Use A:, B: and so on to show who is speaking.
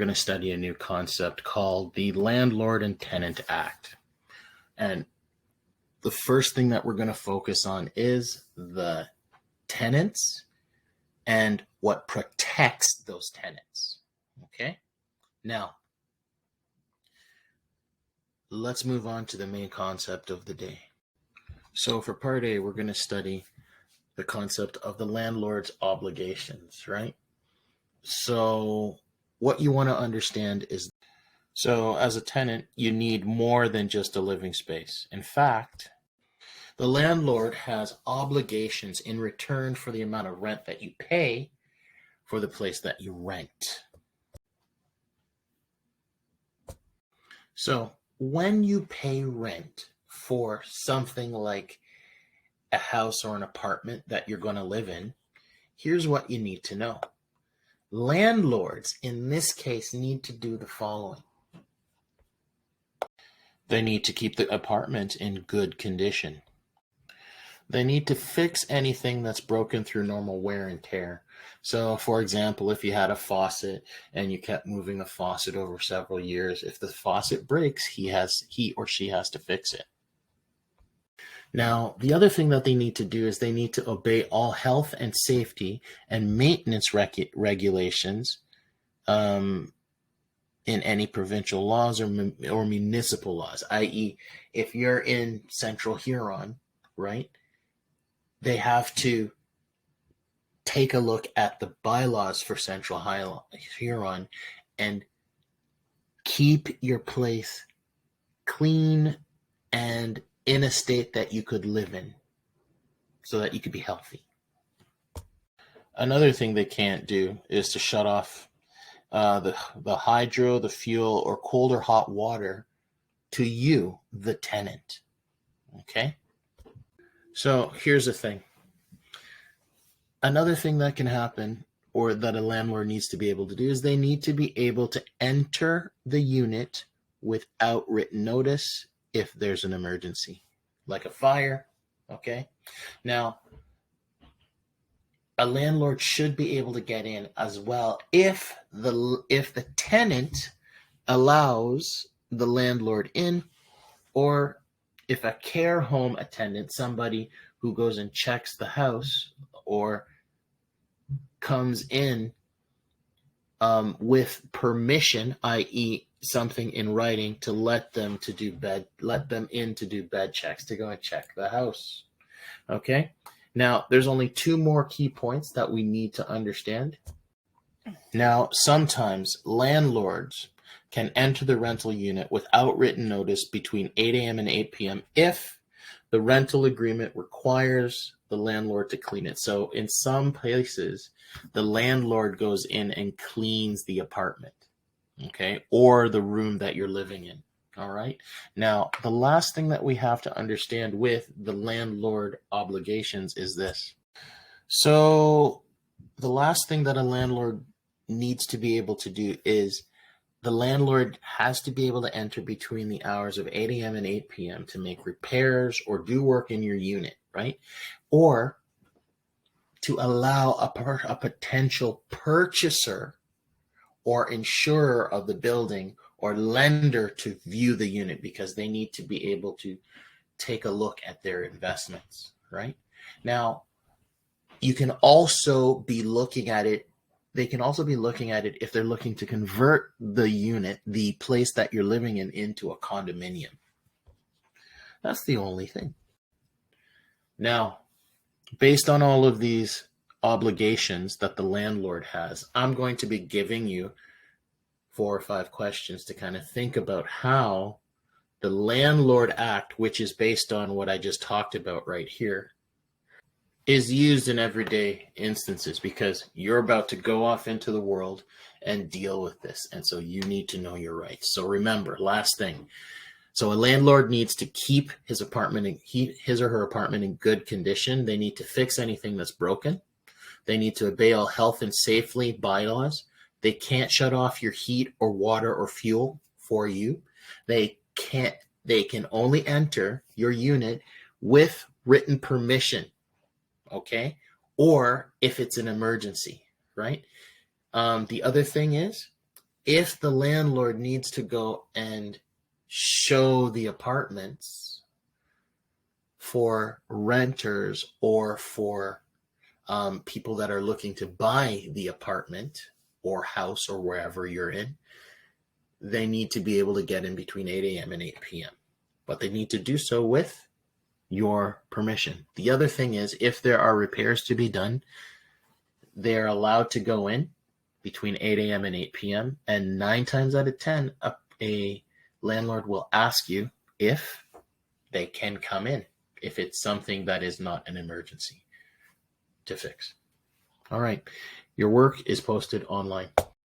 A: going to study a new concept called the Landlord and Tenant Act. And the first thing that we're going to focus on is the tenants and what protects those tenants. Okay? Now, let's move on to the main concept of the day. So for part A, we're going to study the concept of the landlord's obligations, right? So what you want to understand is, so as a tenant, you need more than just a living space. In fact, the landlord has obligations in return for the amount of rent that you pay for the place that you rent. So when you pay rent for something like a house or an apartment that you're going to live in, here's what you need to know. Landlords, in this case, need to do the following. They need to keep the apartment in good condition. They need to fix anything that's broken through normal wear and tear. So, for example, if you had a faucet and you kept moving the faucet over several years, if the faucet breaks, he or she has to fix it. Now, the other thing that they need to do is they need to obey all health and safety and maintenance regulations in any provincial laws or municipal laws, i.e., if you're in Central Huron, right, they have to take a look at the bylaws for Central Huron and keep your place clean and in a state that you could live in so that you could be healthy. Another thing they can't do is to shut off the hydro, the fuel, or cold or hot water to you, the tenant. Okay? So here's the thing. Another thing that can happen, or that a landlord needs to be able to do, is they need to be able to enter the unit without written notice if there's an emergency, like a fire. Okay? Now, a landlord should be able to get in as well if the tenant allows the landlord in, or if a care home attendant, somebody who goes and checks the house or comes in with permission, i.e., something in writing to let them in to do bed checks, to go and check the house. Okay? Now, there's only two more key points that we need to understand. Now, sometimes landlords can enter the rental unit without written notice between 8 a.m. and 8 p.m. if the rental agreement requires the landlord to clean it. So in some places, the landlord goes in and cleans the apartment, okay, or the room that you're living in. All right. Now, the last thing that we have to understand with the landlord obligations is this. So the last thing that a landlord needs to be able to do is the landlord has to be able to enter between the hours of 8 a.m. and 8 p.m. to make repairs or do work in your unit, right? Or to allow a potential purchaser or insurer of the building or lender to view the unit, because they need to be able to take a look at their investments, right? Now, you can also be looking at it. They can also be looking at it if they're looking to convert the unit, the place that you're living in, into a condominium. That's the only thing. Now, based on all of these obligations that the landlord has, I'm going to be giving you 4 or 5 questions to kind of think about how the Landlord Act, which is based on what I just talked about right here, is used in everyday instances, because you're about to go off into the world and deal with this. And so you need to know your rights. So remember, last thing. So a landlord needs to keep his or her apartment in good condition. They need to fix anything that's broken. They need to obey all health and safety bylaws. They can't shut off your heat or water or fuel for you. They can only enter your unit with written permission. Okay? Or if it's an emergency, right? The other thing is If the landlord needs to go and show the apartments for renters or for people that are looking to buy the apartment or house or wherever you're in, they need to be able to get in between 8 a.m. and 8 p.m. But they need to do so with your permission. The other thing is, if there are repairs to be done, they're allowed to go in between 8 a.m. and 8 p.m. And 9 times out of 10, a landlord will ask you if they can come in, if it's something that is not an emergency to fix. All right. Your work is posted online.